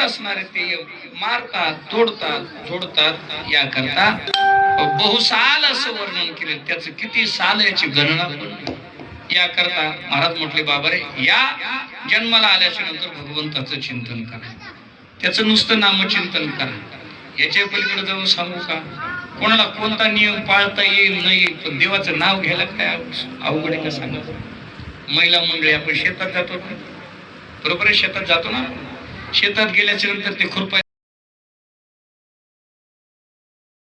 आतुर असणारे ते मारतात, तोडतात, जोडतात याकरता बहुसाल असं वर्णन केले. त्याचं किती साल याची गणना पण याकरता महाराज म्हटले, बाबा रे, या जन्माला आल्याच्या नंतर भगवंताचं चिंतन करा, त्याचं नुसतं नामचिंतन करा. याच्या पलीकडे जाऊन सांगू का कोणाला कोणता नियम पाळता येईल नाही, पण देवाचं नाव घ्यायला काय अवघड आहे का सांगा. महिला मंडळी आपण शेतात जातो, बरोबर आहे, शेतात जातो ना, शेतात गेल्याच्या नंतर ते खुरपा